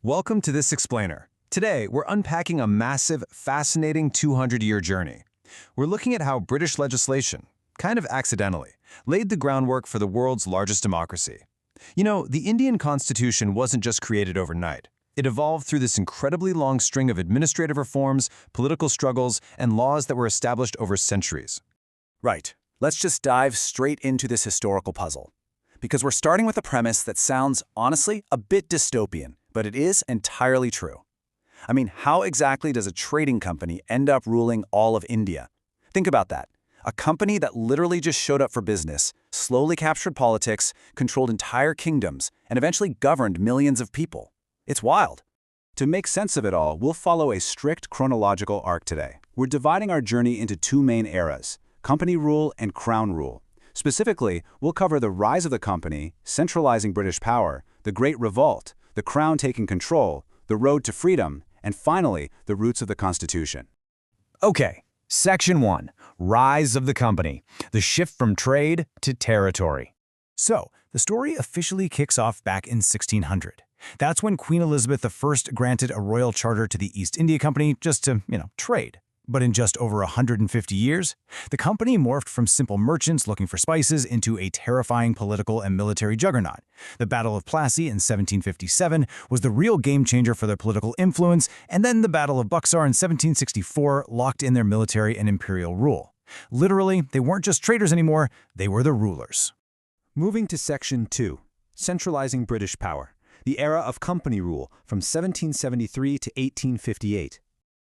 Welcome to this explainer. Today, we're unpacking a massive, fascinating 200-year journey. We're looking at how British legislation, kind of accidentally, laid the groundwork for the world's largest democracy. You know, the Indian Constitution wasn't just created overnight. It evolved through this incredibly long string of administrative reforms, political struggles, and laws that were established over centuries. Right. Let's just dive straight into this historical puzzle. Because we're starting with a premise that sounds, honestly, a bit dystopian, but it is entirely true. I mean, how exactly does a trading company end up ruling all of India? Think about that. A company that literally just showed up for business, slowly captured politics, controlled entire kingdoms, and eventually governed millions of people. It's wild. To make sense of it all, we'll follow a strict chronological arc today. We're dividing our journey into two main eras, company rule and crown rule. Specifically, we'll cover the rise of the company, centralizing British power, the Great Revolt, the crown taking control, the road to freedom, and finally, the roots of the Constitution. Okay, Section 1, Rise of the Company, the shift from trade to territory. So, the story officially kicks off back in 1600. That's when Queen Elizabeth I granted a royal charter to the East India Company just to, trade. But in just over 150 years, the company morphed from simple merchants looking for spices into a terrifying political and military juggernaut. The Battle of Plassey in 1757 was the real game-changer for their political influence, and then the Battle of Buxar in 1764 locked in their military and imperial rule. Literally, they weren't just traders anymore, they were the rulers. Moving to Section 2, Centralizing British Power, the era of company rule from 1773 to 1858.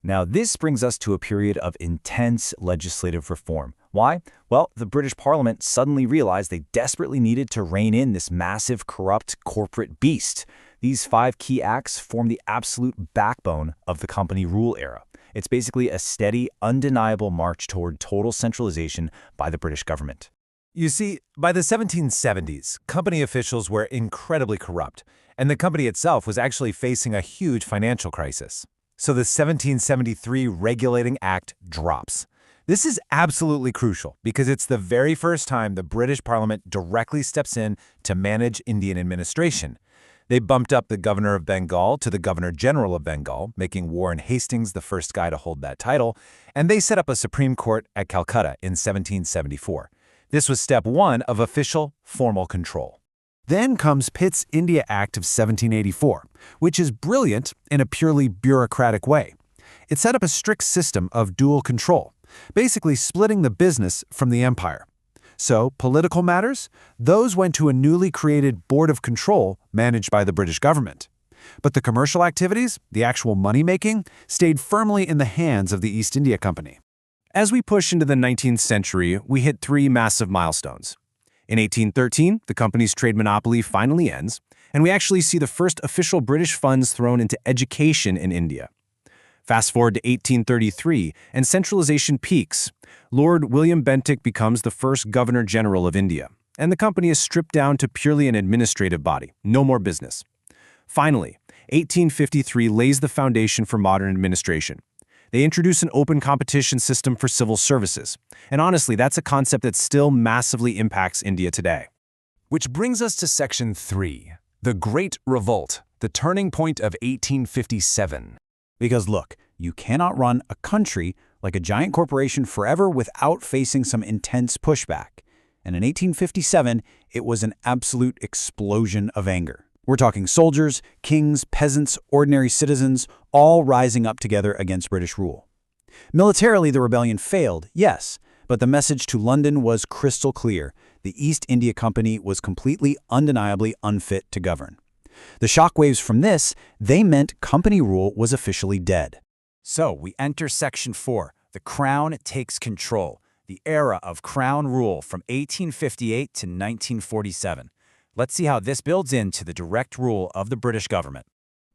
Now, this brings us to a period of intense legislative reform. Why? Well, the British Parliament suddenly realized they desperately needed to rein in this massive, corrupt corporate beast. These 5 key acts form the absolute backbone of the company rule era. It's basically a steady, undeniable march toward total centralization by the British government. You see, by the 1770s, company officials were incredibly corrupt, and the company itself was actually facing a huge financial crisis. So the 1773 Regulating Act drops. This is absolutely crucial because it's the very first time the British Parliament directly steps in to manage Indian administration. They bumped up the Governor of Bengal to the Governor-General of Bengal, making Warren Hastings the first guy to hold that title, and they set up a Supreme Court at Calcutta in 1774. This was step 1 of official, formal control. Then comes Pitt's India Act of 1784, which is brilliant in a purely bureaucratic way. It set up a strict system of dual control, basically splitting the business from the empire. So, political matters, those went to a newly created Board of Control managed by the British government. But the commercial activities, the actual money-making, stayed firmly in the hands of the East India Company. As we push into the 19th century, we hit 3 massive milestones. In 1813, the company's trade monopoly finally ends, and we actually see the first official British funds thrown into education in India. Fast forward to 1833, and centralization peaks. Lord William Bentinck becomes the first Governor-General of India, and the company is stripped down to purely an administrative body, no more business. Finally, 1853 lays the foundation for modern administration. They introduce an open competition system for civil services. And honestly, that's a concept that still massively impacts India today. Which brings us to Section 3, the Great Revolt, the turning point of 1857. Because look, you cannot run a country like a giant corporation forever without facing some intense pushback. And in 1857, it was an absolute explosion of anger. We're talking soldiers, kings, peasants, ordinary citizens, all rising up together against British rule. Militarily, the rebellion failed, yes, but the message to London was crystal clear. The East India Company was completely, undeniably unfit to govern. The shockwaves from this, they meant company rule was officially dead. So, we enter Section 4, the Crown takes control, the era of Crown rule from 1858 to 1947. Let's see how this builds into the direct rule of the British government.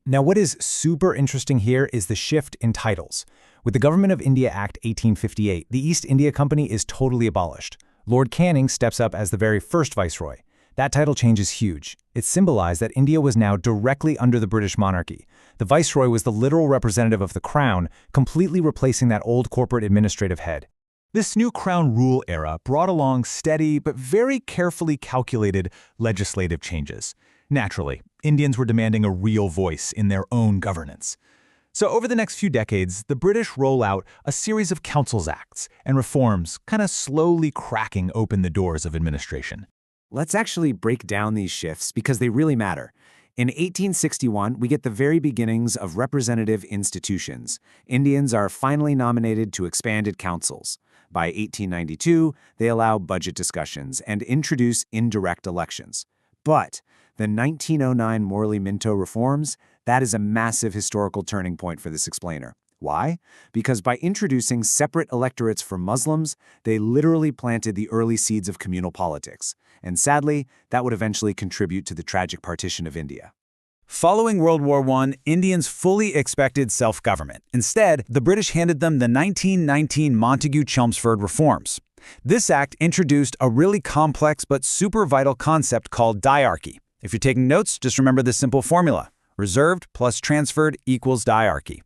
Now, what is super interesting here is the shift in titles. With the Government of India Act 1858, the East India Company is totally abolished. Lord Canning steps up as the very first viceroy. That title change is huge. It symbolized that India was now directly under the British monarchy. The viceroy was the literal representative of the crown, completely replacing that old corporate administrative head. This new Crown rule era brought along steady but very carefully calculated legislative changes. Naturally, Indians were demanding a real voice in their own governance. So over the next few decades, the British roll out a series of councils acts and reforms, kind of slowly cracking open the doors of administration. Let's actually break down these shifts because they really matter. In 1861, we get the very beginnings of representative institutions. Indians are finally nominated to expanded councils. By 1892, they allow budget discussions and introduce indirect elections. But the 1909 Morley-Minto reforms, that is a massive historical turning point for this explainer. Why? Because by introducing separate electorates for Muslims, they literally planted the early seeds of communal politics. And sadly, that would eventually contribute to the tragic partition of India. Following World War I, Indians fully expected self-government. Instead, the British handed them the 1919 Montagu-Chelmsford reforms. This act introduced a really complex but super vital concept called diarchy. If you're taking notes, just remember this simple formula. Reserved plus transferred equals diarchy.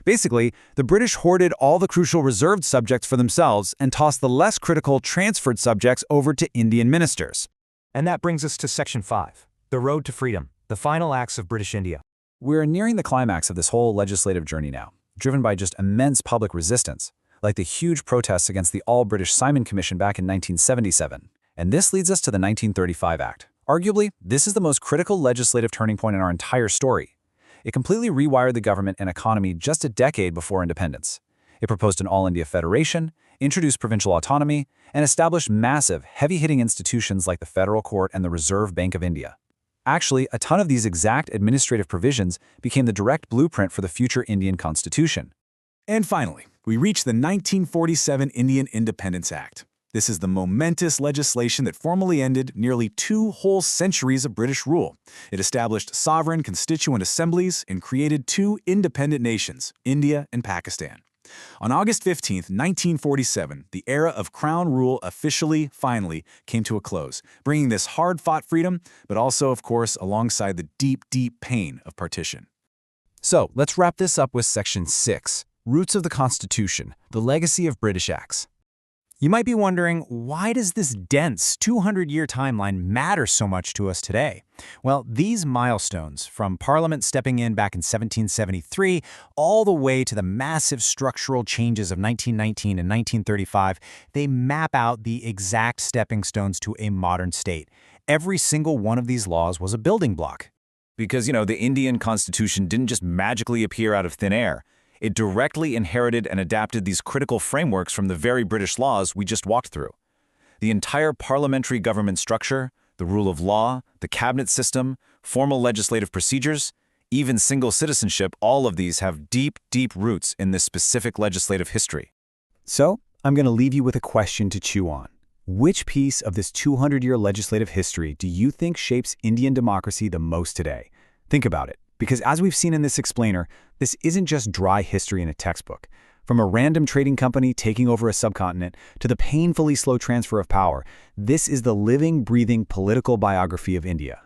Basically, the British hoarded all the crucial reserved subjects for themselves and tossed the less critical transferred subjects over to Indian ministers. And that brings us to Section 5, the road to freedom, the final acts of British India. We're nearing the climax of this whole legislative journey now, driven by just immense public resistance, like the huge protests against the All-British Simon Commission back in 1977. And this leads us to the 1935 Act. Arguably, this is the most critical legislative turning point in our entire story. It completely rewired the government and economy just a decade before independence. It proposed an all-India federation, introduced provincial autonomy, and established massive, heavy-hitting institutions like the Federal Court and the Reserve Bank of India. Actually, a ton of these exact administrative provisions became the direct blueprint for the future Indian Constitution. And finally, we reach the 1947 Indian Independence Act. This is the momentous legislation that formally ended nearly 2 whole centuries of British rule. It established sovereign constituent assemblies and created 2 independent nations, India and Pakistan. On August 15, 1947, the era of Crown rule finally came to a close, bringing this hard-fought freedom, but also, of course, alongside the deep, deep pain of partition. So, let's wrap this up with Section 6, Roots of the Constitution, the Legacy of British Acts. You might be wondering, why does this dense 200-year timeline matter so much to us today? Well, these milestones, from Parliament stepping in back in 1773 all the way to the massive structural changes of 1919 and 1935, they map out the exact stepping stones to a modern state. Every single one of these laws was a building block. Because, the Indian Constitution didn't just magically appear out of thin air. It directly inherited and adapted these critical frameworks from the very British laws we just walked through. The entire parliamentary government structure, the rule of law, the cabinet system, formal legislative procedures, even single citizenship, all of these have deep, deep roots in this specific legislative history. So, I'm going to leave you with a question to chew on. Which piece of this 200-year legislative history do you think shapes Indian democracy the most today? Think about it. Because as we've seen in this explainer, this isn't just dry history in a textbook. From a random trading company taking over a subcontinent to the painfully slow transfer of power, this is the living, breathing political biography of India.